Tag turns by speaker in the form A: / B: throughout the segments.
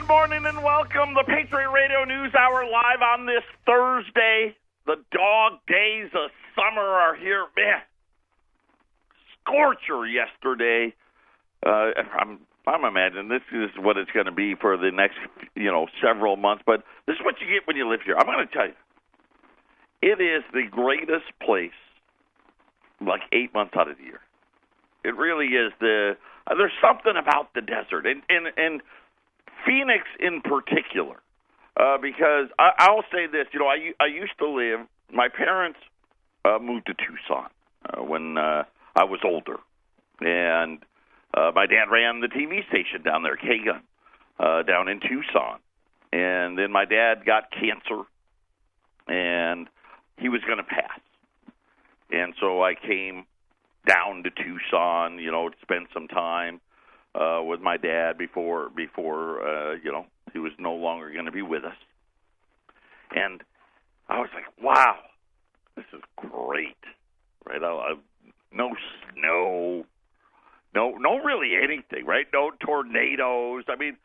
A: good morning, and welcome. The Patriot Radio News Hour live on this Thursday. The dog days of summer are here. Man, scorcher yesterday. I'm imagining this is what it's going to be for the next, several months. But this is what you get when you live here. I'm going to tell you, it is the greatest place, like 8 months out of the year. It really is. There's something about the desert, and Phoenix in particular, because I'll say this. I used to live. My parents moved to Tucson when I was older, and my dad ran the TV station down there, K-Gun, down in Tucson. And then my dad got cancer, and he was going to pass. And so I came down to Tucson, to spend some time with my dad before he was no longer going to be with us. And I was like, wow, this is great, right? No snow, no really anything, right? No tornadoes. I mean,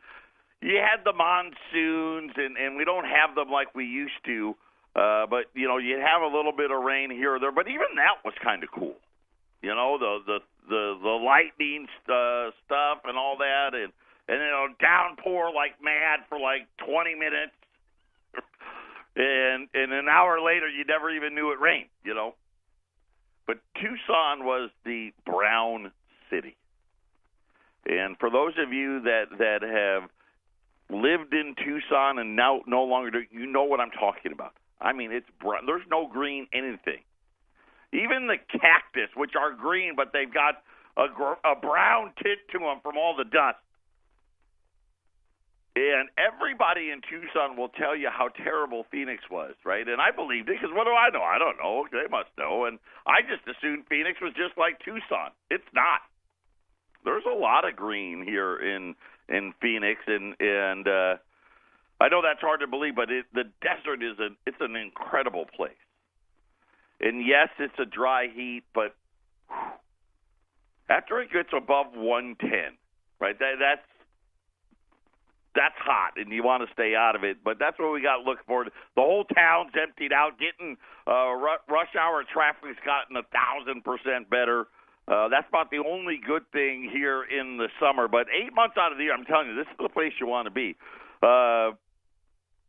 A: you had the monsoons, and we don't have them like we used to, but, you have a little bit of rain here or there, but even that was kind of cool. The lightning stuff and all that, and downpour like mad for like 20 minutes, and an hour later you never even knew it rained, But Tucson was the brown city, and for those of you that have lived in Tucson and now no longer do, you know what I'm talking about. I mean, it's brown. There's no green anything. Even the cactus, which are green, but they've got a brown tint to them from all the dust. And everybody in Tucson will tell you how terrible Phoenix was, right? And I believed it because what do I know? I don't know. They must know. And I just assumed Phoenix was just like Tucson. It's not. There's a lot of green here in Phoenix, and I know that's hard to believe, but the desert it's an incredible place. And yes, it's a dry heat, but after it gets above 110, right? That's hot, and you want to stay out of it. But that's what we got to look for. The whole town's emptied out. Getting rush hour traffic's gotten 1,000% better. That's about the only good thing here in the summer. But 8 months out of the year, I'm telling you, this is the place you want to be.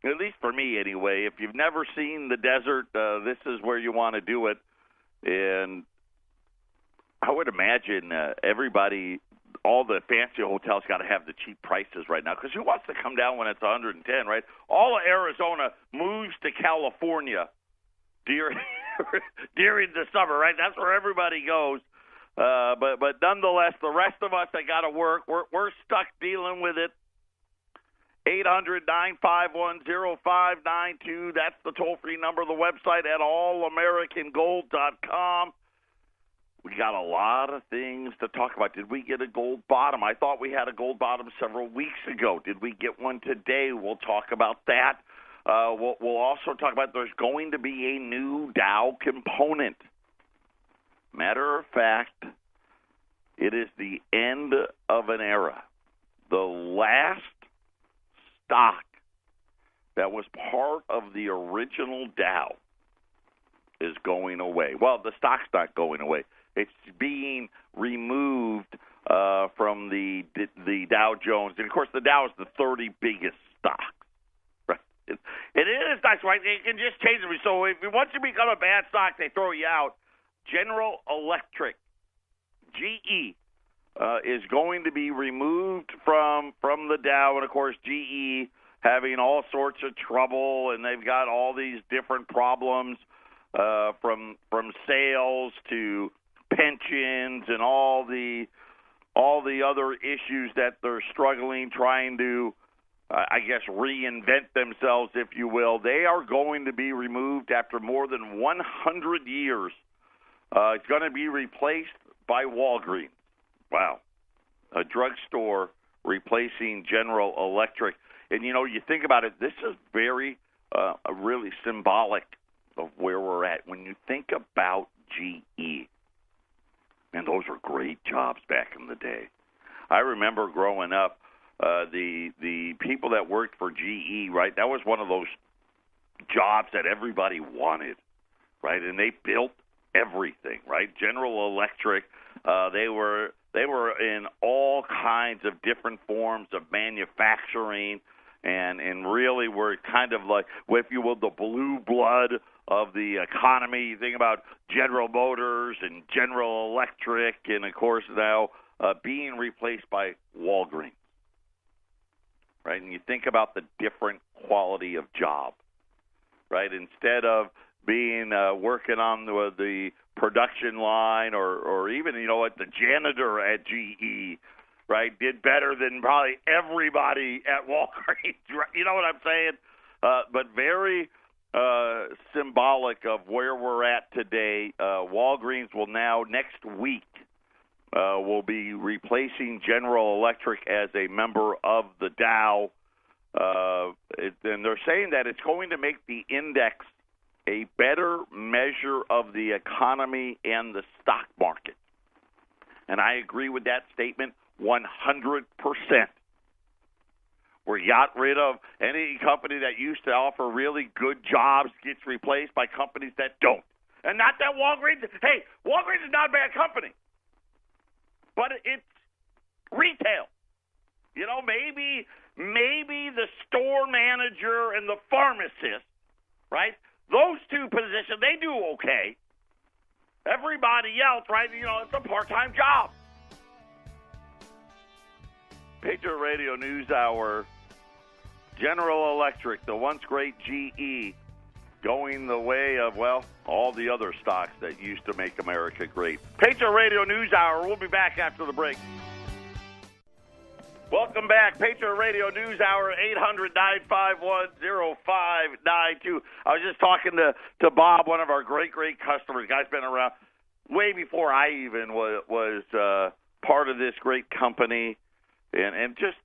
A: At least for me, anyway. If you've never seen the desert, this is where you want to do it. And I would imagine everybody, all the fancy hotels, got to have the cheap prices right now. Because who wants to come down when it's 110, right? All of Arizona moves to California during the summer, right? That's where everybody goes. But nonetheless, the rest of us that got to work, we're stuck dealing with it. 800-951-0592. That's the toll-free number. The website at allamericangold.com. We got a lot of things to talk about. Did we get a gold bottom? I thought we had a gold bottom several weeks ago. Did we get one today? We'll talk about that. We'll also talk about there's going to be a new Dow component. Matter of fact, it is the end of an era. The last stock that was part of the original Dow is going away. Well, the stock's not going away. It's being removed from the Dow Jones. And, of course, the Dow is the 30 biggest stock. Right? It is nice, right? They can just change it. So once you become a bad stock, they throw you out. General Electric, GE, is going to be removed from the Dow, and of course GE having all sorts of trouble, and they've got all these different problems from sales to pensions and all the other issues that they're struggling, trying to, I guess, reinvent themselves, if you will. They are going to be removed after more than 100 years. It's going to be replaced by Walgreens. Wow. A drugstore replacing General Electric. And, you think about it, this is very, really symbolic of where we're at. When you think about GE, and those were great jobs back in the day. I remember growing up, the people that worked for GE, right? That was one of those jobs that everybody wanted, right? And they built everything, right? General Electric, they were in all kinds of different forms of manufacturing, and really were kind of like, if you will, the blue blood of the economy. You think about General Motors and General Electric, and of course now being replaced by Walgreens, right? And you think about the different quality of job, right? Instead of being working on the production line, or even, the janitor at GE, right, did better than probably everybody at Walgreens. Right? You know what I'm saying? But very symbolic of where we're at today. Walgreens will now, next week, will be replacing General Electric as a member of the Dow. And they're saying that it's going to make the index a better measure of the economy and the stock market. And I agree with that statement 100%. We got rid of any company that used to offer really good jobs, gets replaced by companies that don't. And not that Walgreens is not a bad company, but it's retail. Maybe the store manager and the pharmacist, right? Those two positions, they do okay. Everybody else, right, it's a part-time job. Patriot Radio News Hour. General Electric, the once great GE, going the way of, all the other stocks that used to make America great. Patriot Radio News Hour. We'll be back after the break. Welcome back. Patriot Radio News Hour, 800-951-0592. I was just talking to Bob, one of our great customers. Guy's been around way before I even was part of this great company. And just,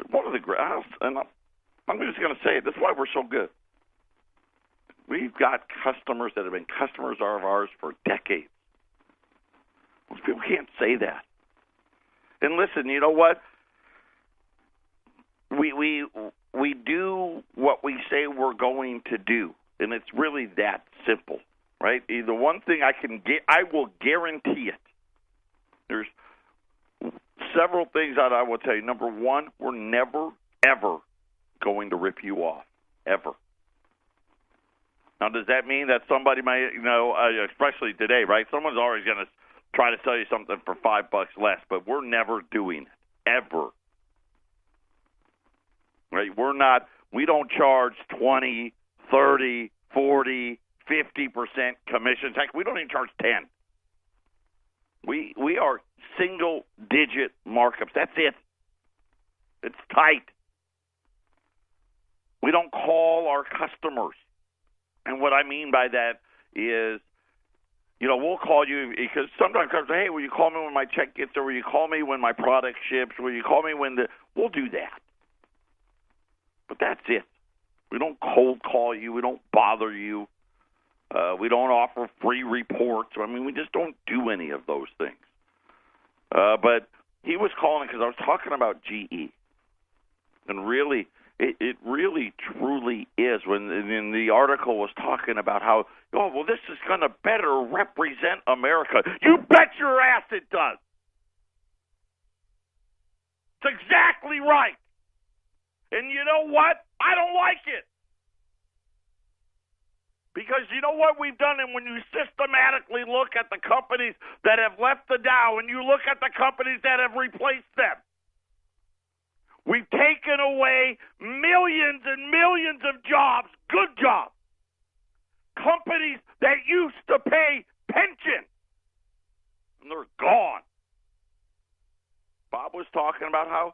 A: one of the great, and I'm just going to say it, this is why we're so good. We've got customers that have been customers of ours for decades. Most people can't say that. And listen, you know what? We do what we say we're going to do, and it's really that simple, right? The one thing I will guarantee it. There's several things that I will tell you. Number one, we're never, ever going to rip you off, ever. Now, does that mean that somebody might, especially today, right? Someone's always going to try to sell you something for $5 less, but we're never doing it, ever. Right? We don't charge 20, 30, 40, 50% commissions. Heck, we don't even charge 10. We are single-digit markups. That's it. It's tight. We don't call our customers. And what I mean by that is, we'll call you because sometimes customers say, hey, will you call me when my check gets there? Will you call me when my product ships? Will you call me we'll do that. But that's it. We don't cold call you. We don't bother you. We don't offer free reports. We just don't do any of those things. But he was calling because I was talking about GE. And really, it really, truly is. In the article was talking about how, this is going to better represent America. You bet your ass it does. It's exactly right. And you know what? I don't like it. Because you know what we've done? And when you systematically look at the companies that have left the Dow and you look at the companies that have replaced them, we've taken away millions and millions of jobs, good jobs. Companies that used to pay pension, and they're gone. Bob was talking about how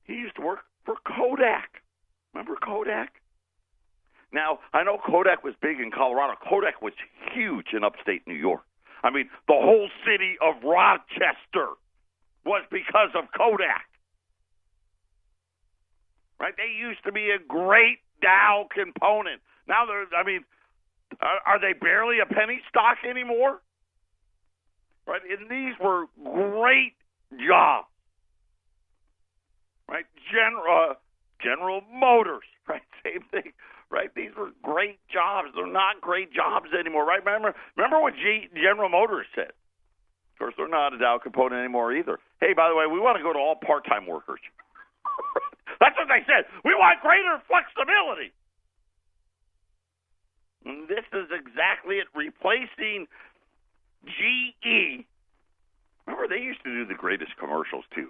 A: he used to work for Kodak. Remember Kodak? Now, I know Kodak was big in Colorado. Kodak was huge in upstate New York. The whole city of Rochester was because of Kodak. Right? They used to be a great Dow component. Now are they barely a penny stock anymore? Right? And these were great jobs. General Motors, right? Same thing, right? These were great jobs. They're not great jobs anymore, right? Remember what General Motors said? Of course, they're not a Dow component anymore either. Hey, by the way, we want to go to all part-time workers. That's what they said. We want greater flexibility. And this is exactly it, replacing GE. Remember, they used to do the greatest commercials, too.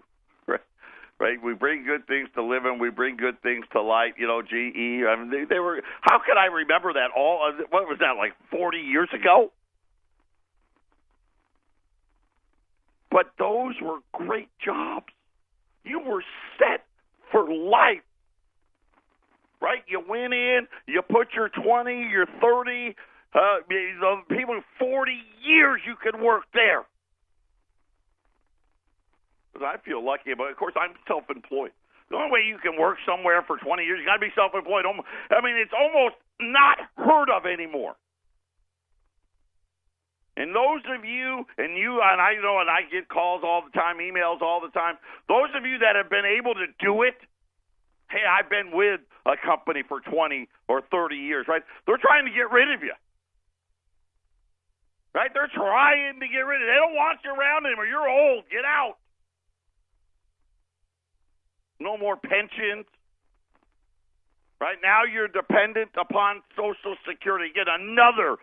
A: Right? We bring good things to live in. We bring good things to light. You know, GE. I mean, they were. How could I remember that? What was that, like 40 years ago? But those were great jobs. You were set for life. Right? You went in, you put your 20, your 30, people 40 years you could work there. I feel lucky, but of course I'm self-employed. The only way you can work somewhere for 20 years, you got to be self-employed. I mean, it's almost not heard of anymore. And those of you, and I know, and I get calls all the time, emails all the time. Those of you that have been able to do it, hey, I've been with a company for 20 or 30 years, right? They're trying to get rid of you. Right? They're trying to get rid of you. They don't want you around anymore. You're old. Get out. No more pensions. Right now you're dependent upon Social Security. Yet another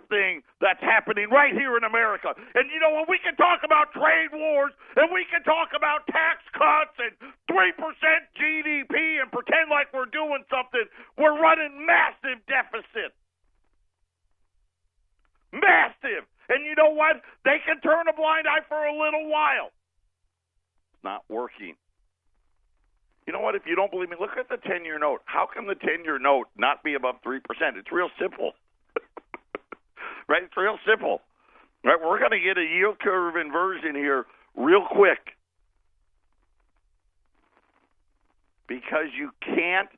A: thing that's happening right here in America. And you know what? We can talk about trade wars, and we can talk about tax cuts and 3% GDP and pretend like we're doing something. We're running massive deficits. Massive. And you know what? They can turn a blind eye for a little while. It's not working. You know what? If you don't believe me, look at the 10-year note. How can the 10-year note not be above 3%? It's real simple. Right? It's real simple. Right? We're going to get a yield curve inversion here real quick. Because you can't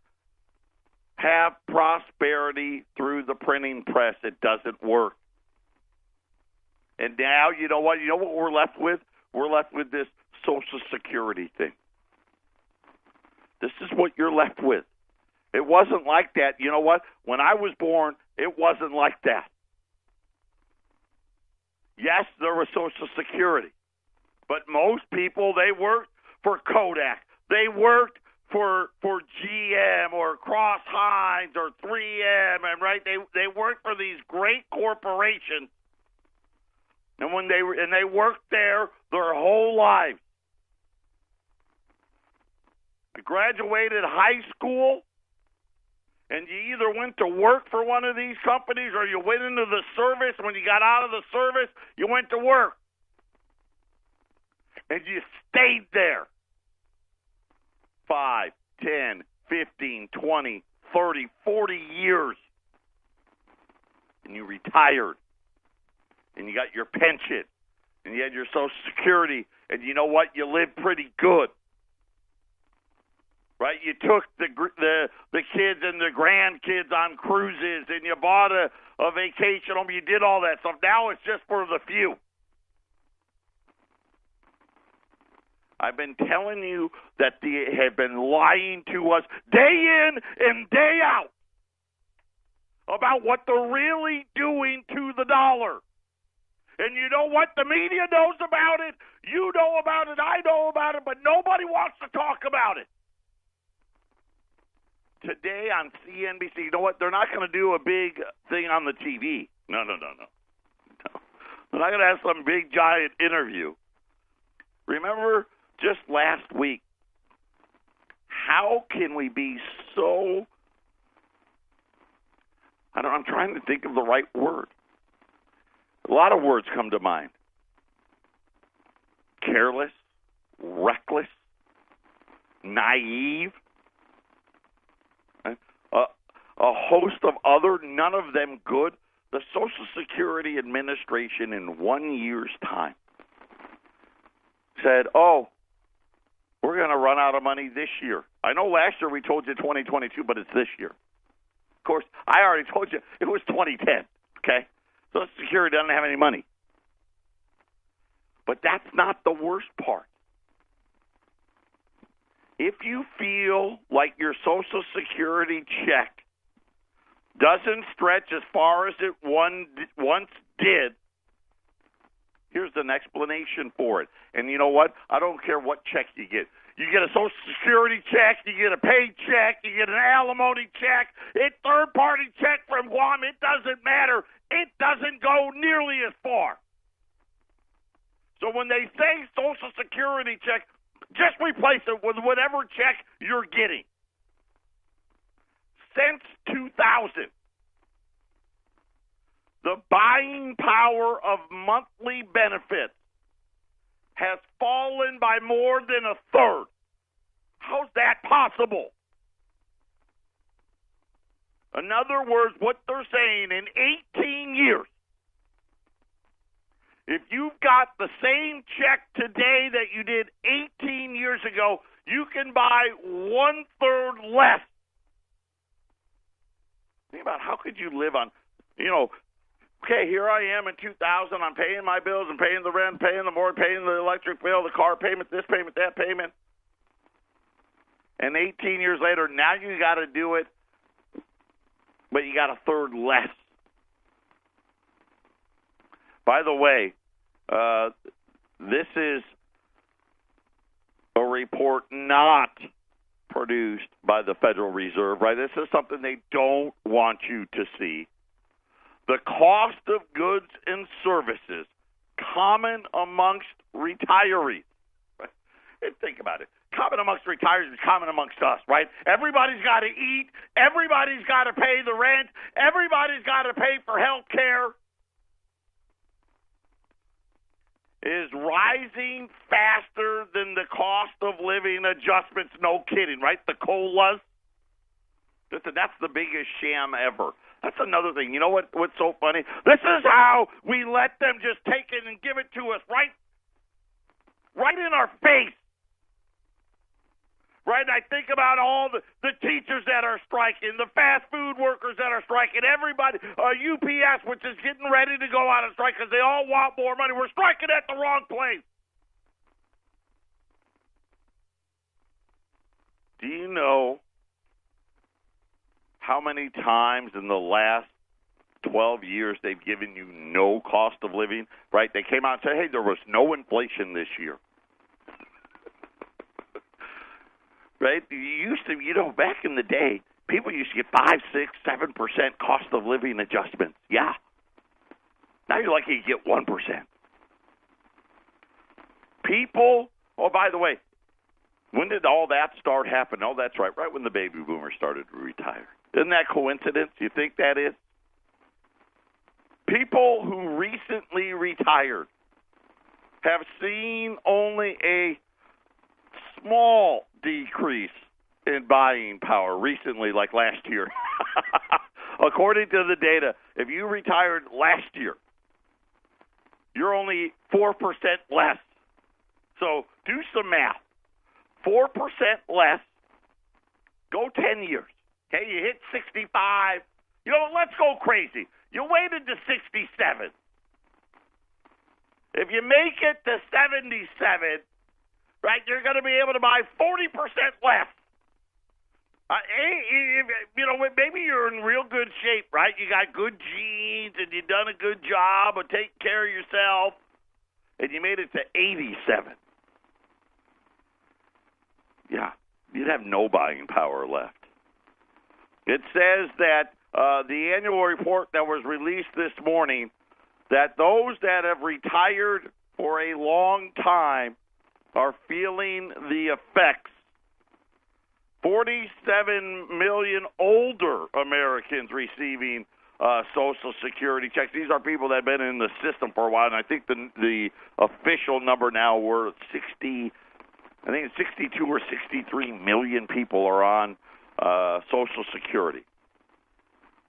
A: have prosperity through the printing press. It doesn't work. And now, you know what? You know what we're left with? We're left with this Social Security thing. This is what you're left with. It wasn't like that. You know what? When I was born, it wasn't like that. Yes, there was Social Security. But most people, they worked for Kodak. They worked for GM or Cross Hines or 3M, and right? They worked for these great corporations. And when they worked there their whole lives. I graduated high school, and you either went to work for one of these companies or you went into the service. When you got out of the service, you went to work. And you stayed there 5, 10, 15, 20, 30, 40 years. And you retired. And you got your pension. And you had your Social Security. And you know what? You lived pretty good. Right, you took the kids and the grandkids on cruises, and you bought a vacation home. You did all that stuff. Now it's just for the few. I've been telling you that they have been lying to us day in and day out about what they're really doing to the dollar. And you know what? The media knows about it. You know about it. I know about it. But nobody wants to talk about it. Today on CNBC, you know what? They're not going to do a big thing on the TV. No. They're not going to have some big, giant interview. Remember just last week, how can we be so, I'm trying to think of the right word. A lot of words come to mind. Careless, reckless, naive. A host of other, none of them good. The Social Security Administration in 1 year's time said, we're going to run out of money this year. I know last year we told you 2022, but it's this year. Of course, I already told you it was 2010, okay? Social Security doesn't have any money. But that's not the worst part. if you feel like your Social Security check doesn't stretch as far as it once did, here's an explanation for it. And you know what? I don't care what check you get. You get a Social Security check, you get a paid check, you get an alimony check, a third-party check from Guam, it doesn't matter. It doesn't go nearly as far. So when they say Social Security check, just replace it with whatever check you're getting. Since 2000, the buying power of monthly benefits has fallen by more than a third. How's that possible? In other words, what they're saying, in 18 years, if you've got the same check today that you did 18 years ago, you can buy one-third less. Think about how could you live on, okay, here I am in 2000, I'm paying my bills, I'm paying the rent, paying the mortgage, paying the electric bill, the car payment, this payment, that payment. And 18 years later, now you got to do it, but you got a third less. By the way, this is a report not produced by the Federal Reserve, right? This is something they don't want you to see. The cost of goods and services common amongst retirees. Right? And think about it. Common amongst retirees is common amongst us, right? Everybody's got to eat. Everybody's got to pay the rent. Everybody's got to pay for health care. Is rising faster than the cost of living adjustments. No kidding, right? The COLAs. Listen, that's the biggest sham ever. That's another thing. You know what's so funny? This is how we let them just take it and give it to us right in our face. Right? I think about all the teachers that are striking, the fast food workers that are striking, everybody, UPS, which is getting ready to go out on strike because they all want more money. We're striking at the wrong place. Do you know how many times in the last 12 years they've given you no cost of living? Right? They came out and said, hey, there was no inflation this year. Right? You used to, back in the day, people used to get 5, 6, 7% cost of living adjustments. Yeah. Now you're lucky you get 1%. People, by the way, when did all that start happening? Oh, that's right when the baby boomers started to retire. Isn't that coincidence? You think that is? People who recently retired have seen only a small decrease in buying power recently, like last year. According to the data, if you retired last year, you're only 4% less. So do some math. 4% less, go 10 years. Okay, you hit 65. Let's go crazy. You waited to 67. If you make it to 77, right, you're going to be able to buy 40% less. Maybe you're in real good shape, right? You got good genes and you've done a good job of taking care of yourself, and you made it to 87. Yeah, you'd have no buying power left. It says that the annual report that was released this morning, that those that have retired for a long time are feeling the effects. 47 million older Americans receiving Social Security checks. These are people that have been in the system for a while, and I think the official number now were 60. I think it's 62 or 63 million people are on Social Security.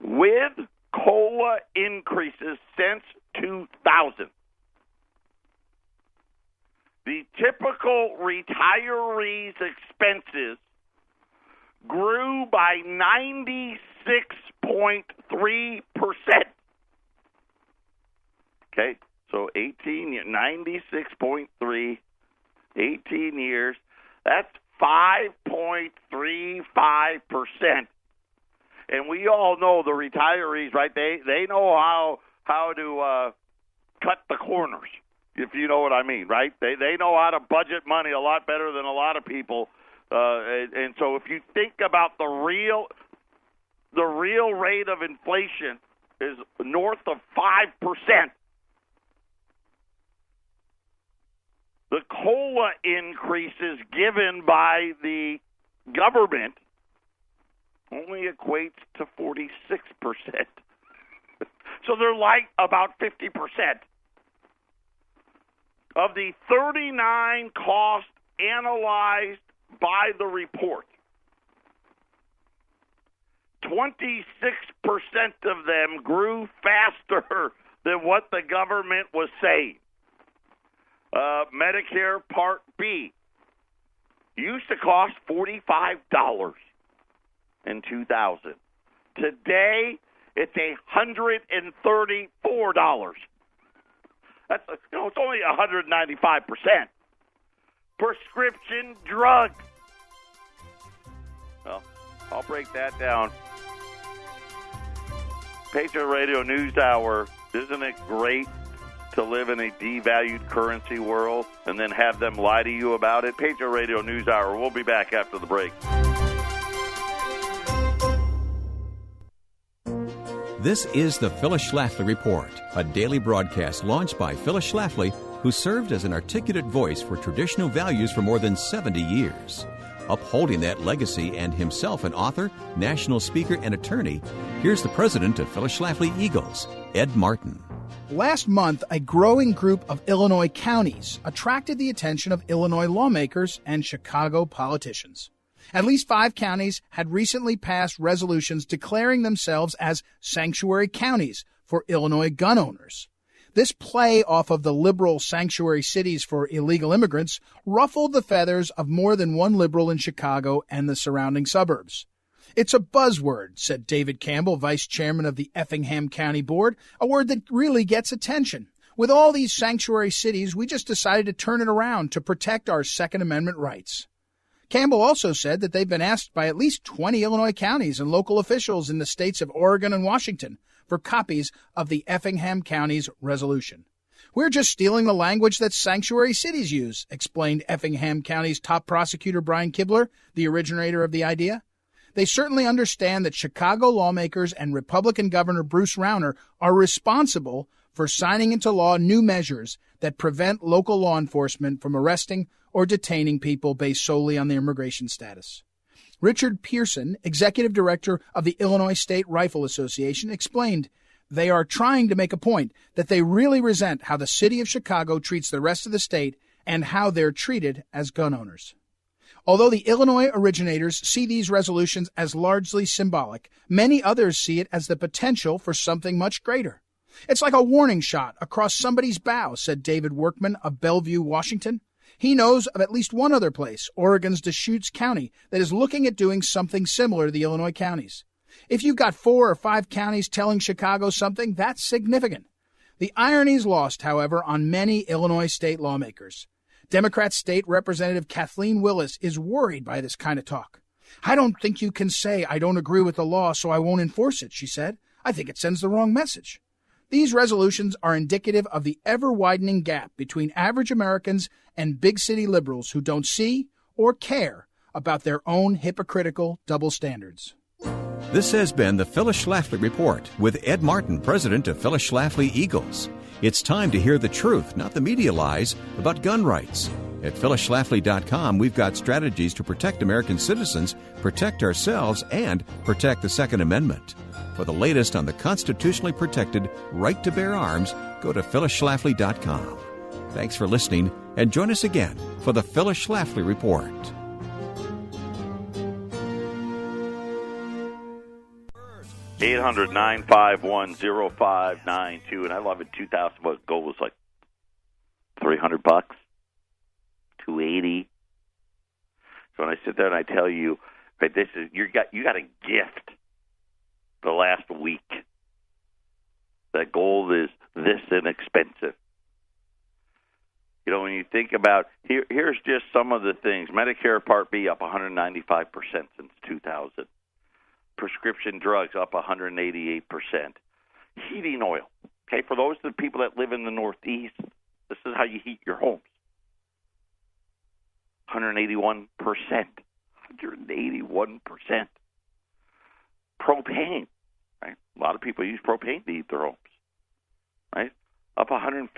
A: With COLA increases since 2000, the typical retiree's expenses grew by 96.3%. Okay, so 96.3, 18 years. That's 5.35%. And we all know the retirees, right? They know how to cut the corners, if you know what I mean, right? They know how to budget money a lot better than a lot of people. And so if you think about the real rate of inflation is north of 5%. The COLA increases given by the government only equates to 46%. So they're like about 50%. Of the 39 costs analyzed by the report, 26% of them grew faster than what the government was saying. Medicare Part B used to cost $45 in 2000. Today, it's $134. That's it's only 195%. Prescription drugs. Well, I'll break that down. Patriot Radio News Hour. Isn't it great to live in a devalued currency world and then have them lie to you about it? Patriot Radio News Hour. We'll be back after the break.
B: This is the Phyllis Schlafly Report, a daily broadcast launched by Phyllis Schlafly, who served as an articulate voice for traditional values for more than 70 years. Upholding that legacy and himself an author, national speaker, and attorney, here's the president of Phyllis Schlafly Eagles, Ed Martin.
C: Last month, a growing group of Illinois counties attracted the attention of Illinois lawmakers and Chicago politicians. At least 5 counties had recently passed resolutions declaring themselves as sanctuary counties for Illinois gun owners. This play off of the liberal sanctuary cities for illegal immigrants ruffled the feathers of more than one liberal in Chicago and the surrounding suburbs. It's a buzzword, said David Campbell, vice chairman of the Effingham County Board, a word that really gets attention. With all these sanctuary cities, we just decided to turn it around to protect our Second Amendment rights. Campbell also said that they've been asked by at least 20 Illinois counties and local officials in the states of Oregon and Washington for copies of the Effingham County's resolution. We're just stealing the language that sanctuary cities use, explained Effingham County's top prosecutor Brian Kibler, the originator of the idea. They certainly understand that Chicago lawmakers and Republican Governor Bruce Rauner are responsible for signing into law new measures that prevent local law enforcement from arresting or detaining people based solely on their immigration status. Richard Pearson, executive director of the Illinois State Rifle Association, explained, "They are trying to make a point that they really resent how the city of Chicago treats the rest of the state and how they're treated as gun owners." Although the Illinois originators see these resolutions as largely symbolic, many others see it as the potential for something much greater. It's like a warning shot across somebody's bow, said David Workman of Bellevue, Washington. He knows of at least one other place, Oregon's Deschutes County, that is looking at doing something similar to the Illinois counties. If you've got 4 or 5 counties telling Chicago something, that's significant. The irony is lost, however, on many Illinois state lawmakers. Democrat State Representative Kathleen Willis is worried by this kind of talk. "I don't think you can say I don't agree with the law, so I won't enforce it," she said. "I think it sends the wrong message." These resolutions are indicative of the ever-widening gap between average Americans and big city liberals who don't see or care about their own hypocritical double standards.
B: This has been the Phyllis Schlafly Report with Ed Martin, president of Phyllis Schlafly Eagles. It's time to hear the truth, not the media lies, about gun rights. At phyllisschlafly.com, we've got strategies to protect American citizens, protect ourselves, and protect the Second Amendment. For the latest on the constitutionally protected right to bear arms, go to phyllisschlafly.com. Thanks for listening, and join us again for the Phyllis Schlafly Report.
A: $800-951-0592, and I love it. 2000 gold was like $300, $280. So when I sit there and I tell you, right, this is you got a gift. The last week, that gold is this inexpensive. When you think about here's just some of the things. Medicare Part B up 195% since 2000. Prescription drugs up 188%. Heating oil. Okay, for those of the people that live in the Northeast, this is how you heat your homes. 181%. 181%. Propane. Right? A lot of people use propane to heat their homes. Right? Up 157%.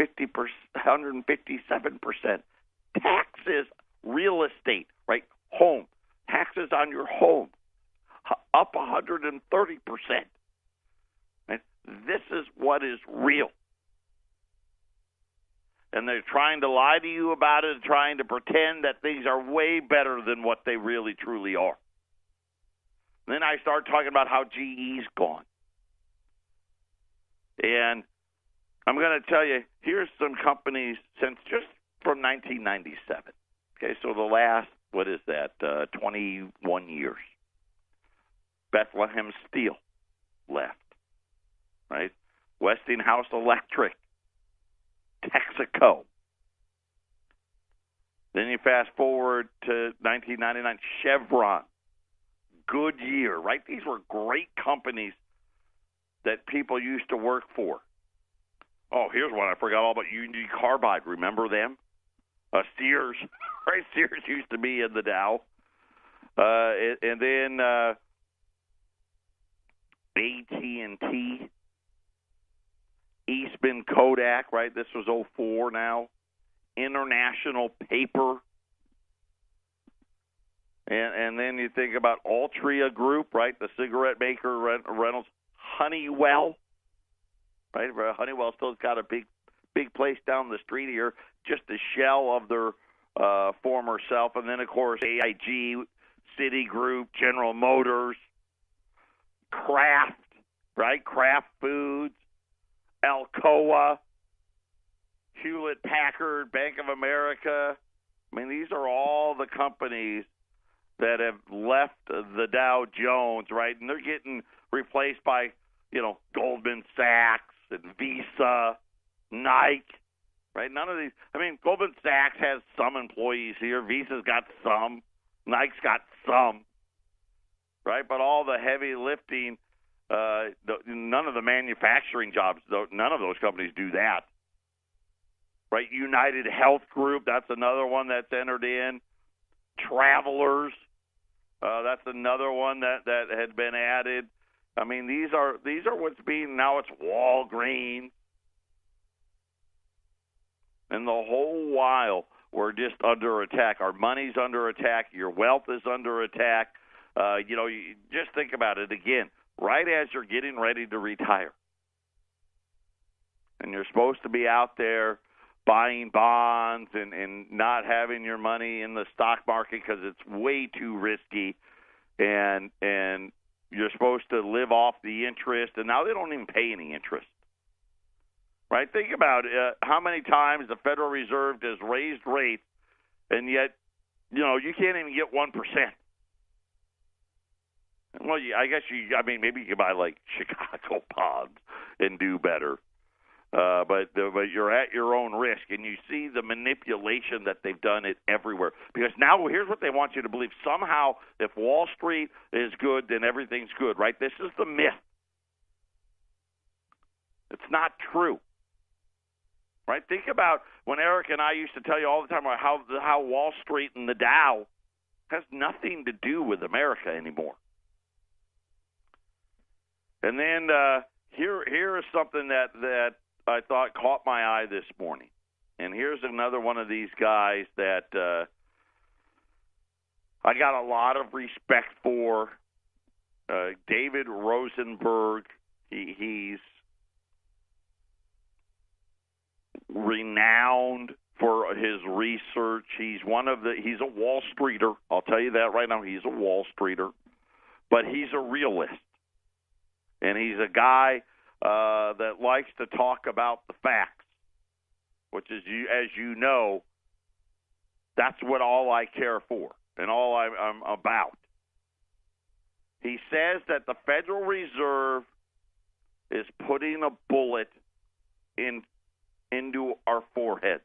A: Taxes, real estate, right? Home. Taxes on your home, up 130%. Right? This is what is real. And they're trying to lie to you about it, trying to pretend that things are way better than what they really, truly are. Then I start talking about how GE's gone. And I'm going to tell you, here's some companies since just from 1997. Okay, so the last, 21 years. Bethlehem Steel left, right? Westinghouse Electric, Texaco. Then you fast forward to 1999, Chevron, Goodyear, right? These were great companies that people used to work for. Oh, here's one I forgot all about. Union Carbide. Remember them? Sears. Right? Sears used to be in the Dow. And then AT&T, Eastman Kodak, right? This was 2004 now. International Paper. And then you think about Altria Group, right? The cigarette maker, Reynolds. Honeywell. Right, Honeywell still's got a big place down the street here, just a shell of their former self. And then, of course, AIG, Citigroup, General Motors, Kraft, right? Kraft Foods, Alcoa, Hewlett-Packard, Bank of America. I mean, these are all the companies that have left the Dow Jones, right? And they're getting replaced by, Goldman Sachs and Visa, Nike, right? None of these. I mean, Goldman Sachs has some employees here. Visa's got some. Nike's got some, right? But all the heavy lifting, none of the manufacturing jobs, none of those companies do that, right? United Health Group, that's another one that's entered in. Travelers, that's another one that had been added. I mean, these are what's being now. It's Walgreens, and the whole while we're just under attack. Our money's under attack. Your wealth is under attack. You just think about it again. Right as you're getting ready to retire, and you're supposed to be out there buying bonds and not having your money in the stock market because it's way too risky, and you're supposed to live off the interest, and now they don't even pay any interest. Right? Think about how many times the Federal Reserve has raised rates, and yet, you can't even get 1%. Well, maybe you could buy like Chicago bonds and do better. But you're at your own risk, and you see the manipulation that they've done it everywhere. Because now here's what they want you to believe. Somehow, if Wall Street is good, then everything's good, right? This is the myth. It's not true, right? Think about when Eric and I used to tell you all the time about how Wall Street and the Dow has nothing to do with America anymore. And then here is something that I thought caught my eye this morning. And here's another one of these guys that I got a lot of respect for. David Rosenberg, he's renowned for his research. He's a Wall Streeter. I'll tell you that right now. He's a Wall Streeter. But he's a realist. And he's a guy that likes to talk about the facts, which is, as you know, that's what all I care for and all I'm about. He says that the Federal Reserve is putting a bullet into our foreheads.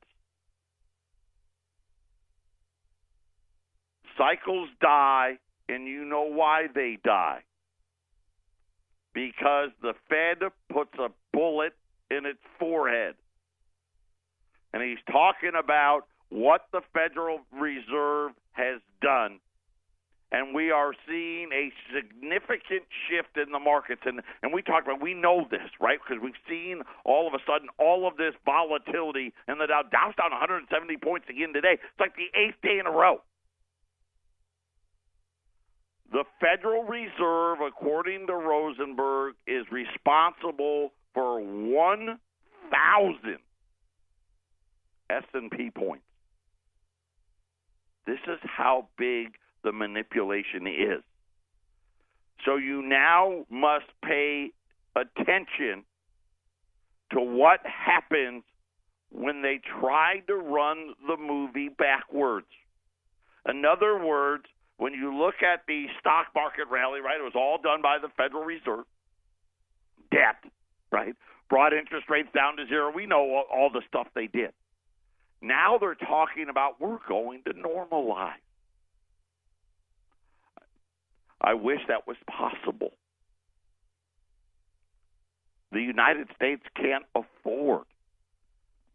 A: Cycles die, and you know why they die. Because the Fed puts a bullet in its forehead. And he's talking about what the Federal Reserve has done. And we are seeing a significant shift in the markets. And we talked about, we know this, right? Because we've seen all of a sudden all of this volatility. And the Dow's down 170 points again today. It's like the 8th day in a row. The Federal Reserve, according to Rosenberg, is responsible for 1,000 S&P points. This is how big the manipulation is. So you now must pay attention to what happens when they try to run the movie backwards. In other words, when you look at the stock market rally, right, it was all done by the Federal Reserve. Debt, right, brought interest rates down to zero. We know all the stuff they did. Now they're talking about we're going to normalize. I wish that was possible. The United States can't afford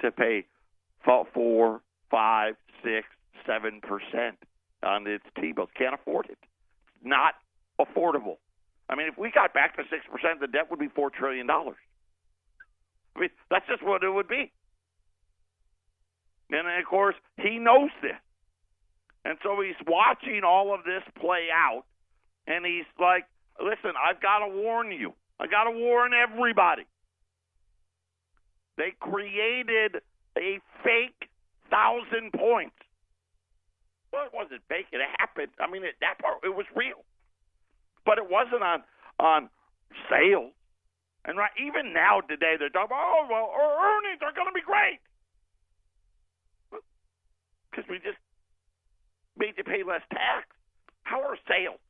A: to pay 4, 5, 6, 7% on its T-bills. Can't afford it. It's not affordable. I mean, if we got back to 6%, the debt would be $4 trillion. I mean, that's just what it would be. And, of course, he knows this. And so he's watching all of this play out, and he's like, listen, I've got to warn you. I got to warn everybody. They created a fake 1,000 points. Well, it wasn't fake. It happened. I mean, that part, it was real. But it wasn't on sales. And right, even now today, they're talking about, oh, well, our earnings are going to be great. Because we just made you pay less tax. How are sales?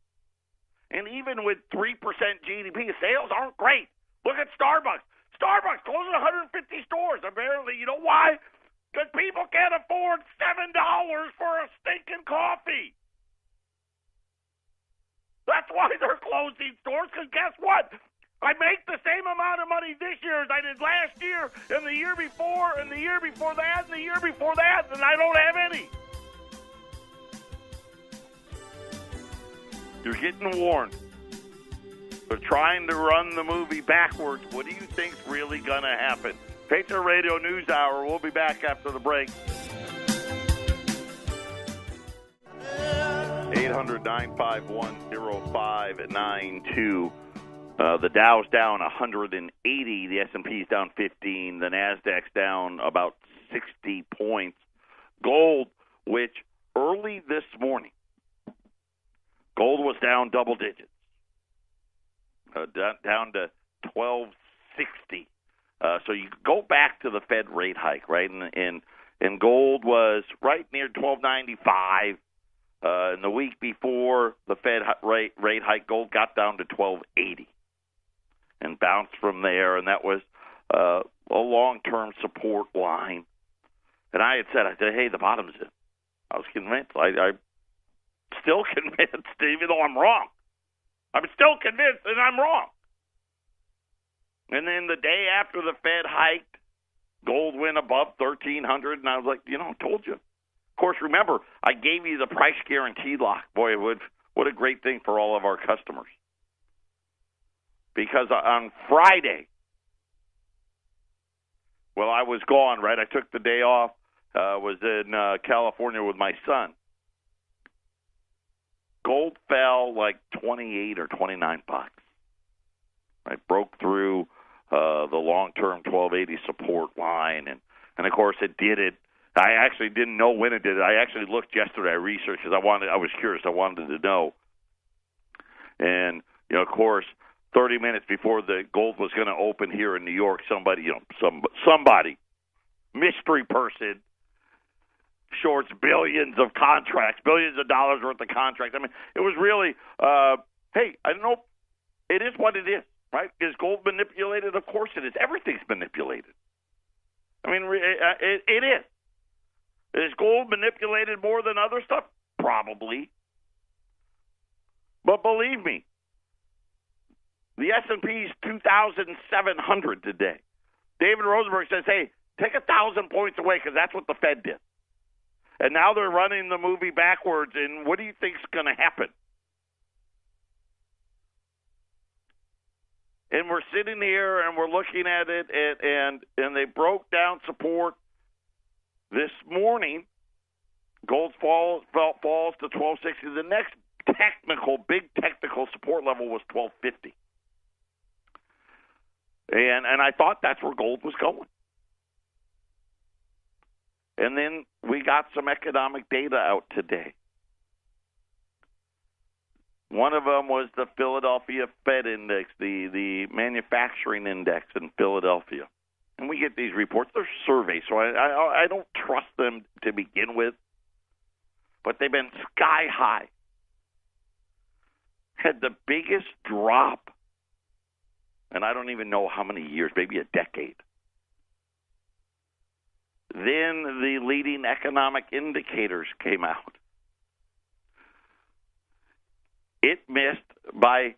A: And even with 3% GDP, sales aren't great. Look at Starbucks. Starbucks closing 150 stores. Apparently, you know why? Because people can't afford $7 for a stinking coffee. That's why they're closing stores, because guess what? I make the same amount of money this year as I did last year, and the year before, and the year before that, and the year before that, and I don't have any. You're getting warned. They're trying to run the movie backwards. What do you think's really going to happen? Patriot Radio News Hour. We'll be back after the break. 800-951-0592. The Dow's down 180. The S&P's down 15. The Nasdaq's down about 60 points. Gold, which early this morning, gold was down double digits, down to 1260. So you go back to the Fed rate hike, right? And gold was right near 1295. And the week before the Fed rate hike, gold got down to 1280 and bounced from there. And that was a long-term support line. And I said, hey, the bottom's in. I was convinced. I'm still convinced, even though I'm wrong. I'm still convinced that I'm wrong. And then the day after the Fed hiked, gold went above 1,300, and I was like, I told you. Of course, remember, I gave you the price guarantee lock. Boy, what a great thing for all of our customers. Because on Friday, well, I was gone, right? I took the day off, was in California with my son. Gold fell like 28 or 29 bucks. Right, broke through the long-term 1280 support line, and of course it did it. I actually didn't know when it did it. I actually looked yesterday. I researched because I was curious. I wanted to know, and of course, 30 minutes before the gold was going to open here in New York, somebody, mystery person, shorts billions of contracts, billions of dollars worth of contracts. I mean, it was really, hey, I don't know. It is what it is, right? Is gold manipulated? Of course it is. Everything's manipulated. I mean, it is. Is gold manipulated more than other stuff? Probably. But believe me, the S&P is 2,700 today. David Rosenberg says, hey, take 1,000 points away because that's what the Fed did. And now they're running the movie backwards, and what do you think's going to happen? And we're sitting here and we're looking at it, and they broke down support this morning. Gold falls to 1260. The next big technical support level was 1250. And I thought that's where gold was going. And then we got some economic data out today. One of them was the Philadelphia Fed Index, the manufacturing index in Philadelphia. And we get these reports. They're surveys, so I don't trust them to begin with. But they've been sky high. Had the biggest drop, and I don't even know how many years, maybe a decade. Then the leading economic indicators came out. It missed by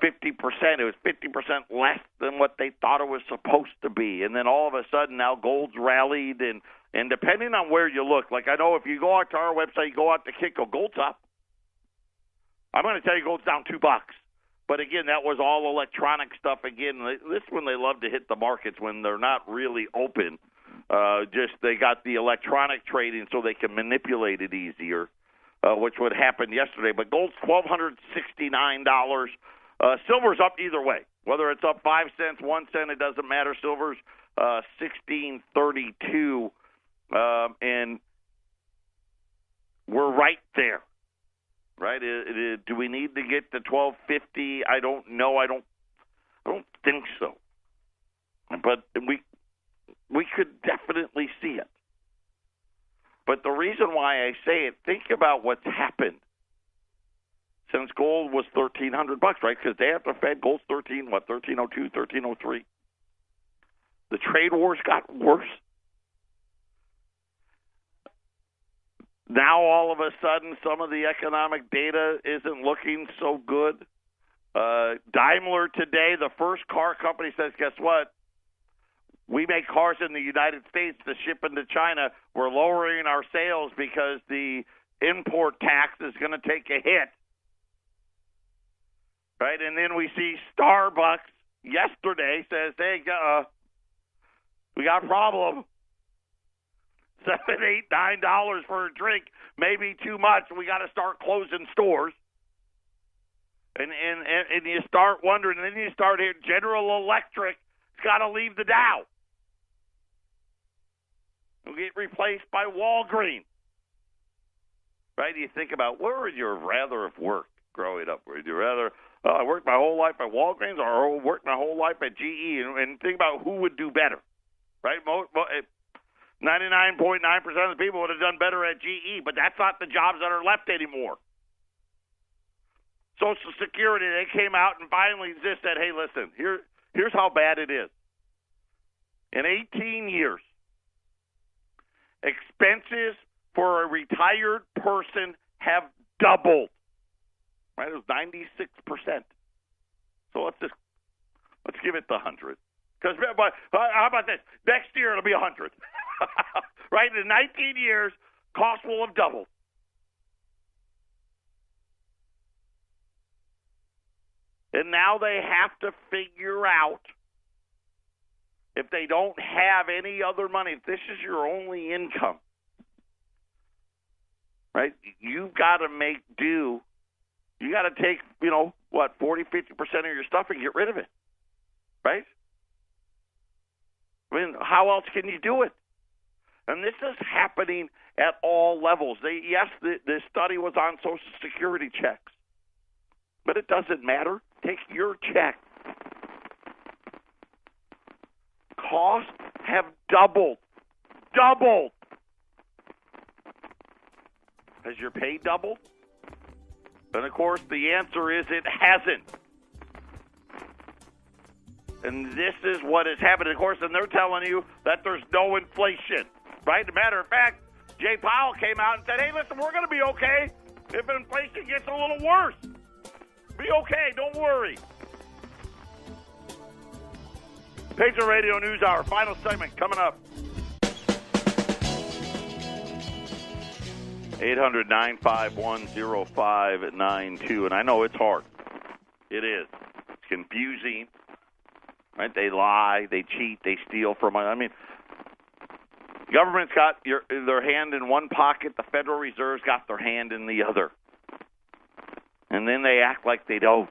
A: 50%. It was 50% less than what they thought it was supposed to be. And then all of a sudden now gold's rallied. And depending on where you look, like I know if you go out to our website, you go out to Kitco, gold's up. I'm going to tell you gold's down $2. But again, that was all electronic stuff. Again, this is when they love to hit the markets when they're not really open. They got the electronic trading so they can manipulate it easier, which would happen yesterday. But gold's $1,269. Silver's up either way, whether it's up 5 cents, 1 cent, it doesn't matter. Silver's $16.32, and we're right there. Right? Do we need to get to $12.50? I don't know. I don't think so. But we could definitely see it. But the reason why I say it, think about what's happened since gold was $1,300, right? Because day after Fed, gold's $13.02, $13.03. The trade wars got worse. Now, all of a sudden, some of the economic data isn't looking so good. Daimler today, the first car company, says, guess what? We make cars in the United States to ship into China. We're lowering our sales because the import tax is going to take a hit. Right? And then we see Starbucks yesterday says, hey, we got a problem. $7, $8, $9 for a drink may be too much. We got to start closing stores. And you start wondering, and then you start hearing General Electric's got to leave the Dow. We'll get replaced by Walgreens. Right? You think about, where would you rather have worked growing up? Would you rather, I worked my whole life at Walgreens or worked my whole life at GE? And think about who would do better. Right? 99.9% of the people would have done better at GE, but that's not the jobs that are left anymore. Social Security, they came out and finally just said, hey, listen, here's how bad it is. In 18 years, expenses for a retired person have doubled. Right? It was 96%. So let's give it the 100. Because how about this? Next year it'll be 100. Right? In 19 years, costs will have doubled. And now they have to figure out, if they don't have any other money, if this is your only income, right, you've got to make do. You got to take, 40, 50% of your stuff and get rid of it, right? I mean, how else can you do it? And this is happening at all levels. The study was on Social Security checks, but it doesn't matter. Take your check. Costs have doubled. Doubled. Has your pay doubled? And, of course, the answer is it hasn't. And this is what is happening, of course, and they're telling you that there's no inflation, right? As a matter of fact, Jay Powell came out and said, hey, listen, we're going to be okay if inflation gets a little worse. Be okay. Don't worry. Patriot Radio News Hour, final segment coming up. 800-951-0592. And I know it's hard. It is. It's confusing. Right? They lie. They cheat. They steal from. I mean, government's got their hand in one pocket. The Federal Reserve's got their hand in the other. And then they act like they don't.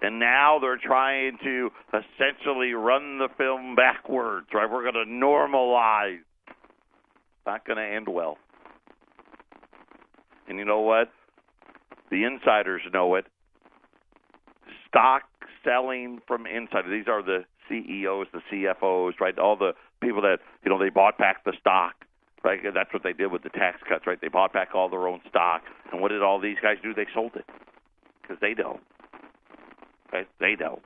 A: And now they're trying to essentially run the film backwards, right? We're going to normalize. Not going to end well. And you know what? The insiders know it. Stock selling from insiders. These are the CEOs, the CFOs, right? All the people that, they bought back the stock, right? That's what they did with the tax cuts, right? They bought back all their own stock. And what did all these guys do? They sold it because they know. Right? They know.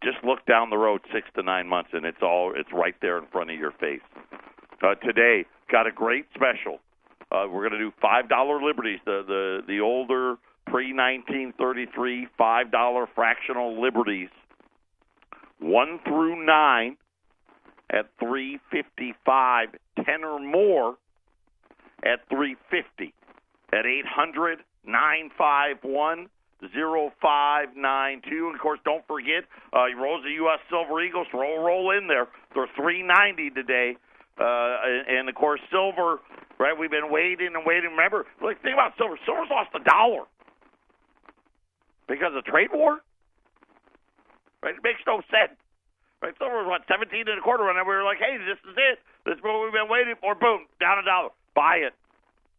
A: Just look down the road 6 to 9 months, and it's right there in front of your face. Today, got a great special. We're going to do $5 Liberties, the older pre-1933 $5 fractional Liberties, 1 through 9 at $3.55, 10 or more at $3.50, at 800-951-0592. And of course, don't forget, rolls the U.S. Silver Eagles, roll in there. They're $3.90 today. And of course, silver, right? We've been waiting and waiting. Remember, think about silver. Silver's lost $1 because of trade war. Right? It makes no sense. Right? Silver was 17 and a quarter, and we were like, hey, this is it. This is what we've been waiting for. Boom, down $1. Buy it.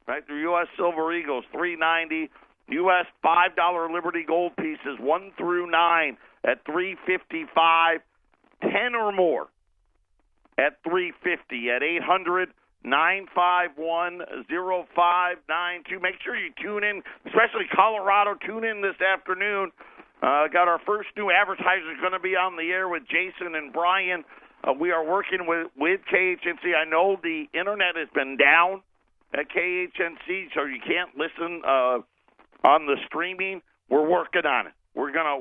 A: Right? The U.S. Silver Eagles, $3.90. U.S. $5 Liberty Gold pieces, 1 through 9 at $3.55, 10 or more at $3.50, at 800-951-0592. Make sure you tune in, especially Colorado. Tune in this afternoon. Got our first new advertisers going to be on the air with Jason and Brian. We are working with KHNC. I know the internet has been down at KHNC, so you can't listen on the streaming. We're working on it. We're gonna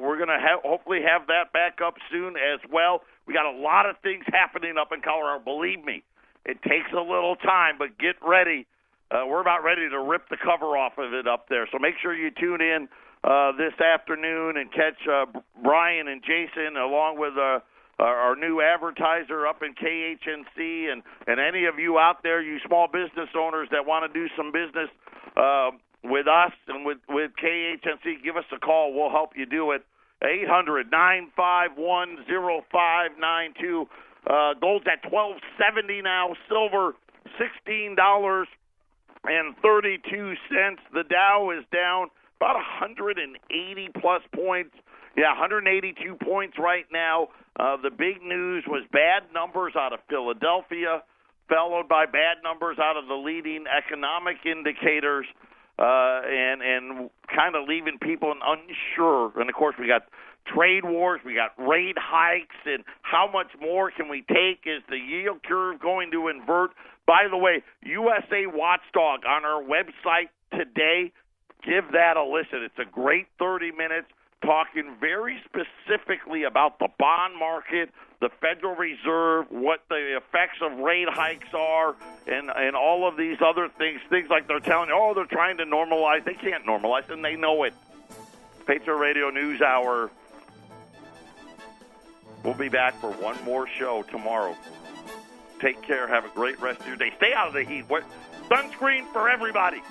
A: hopefully have that back up soon as well. We got a lot of things happening up in Colorado. Believe me, it takes a little time, but get ready. We're about ready to rip the cover off of it up there. So make sure you tune in this afternoon and catch Brian and Jason along with our new advertiser up in KHNC, and any of you out there, you small business owners that want to do some business with us and with KHNC, give us a call. We'll help you do it. 800-951-0592. Gold's at $12.70 now. Silver, $16.32. The Dow is down about 180-plus points. Yeah, 182 points right now. The big news was bad numbers out of Philadelphia, followed by bad numbers out of the leading economic indicators. And kind of leaving people unsure. And, of course, we got trade wars, we got rate hikes, and how much more can we take? Is the yield curve going to invert? By the way, USA Watchdog on our website today, give that a listen. It's a great 30 minutes talking very specifically about the bond market, the Federal Reserve, what the effects of rate hikes are, and all of these other things like they're telling you, they're trying to normalize. They can't normalize, and they know it. Patriot Radio News Hour. We'll be back for one more show tomorrow. Take care. Have a great rest of your day. Stay out of the heat. Sunscreen for everybody.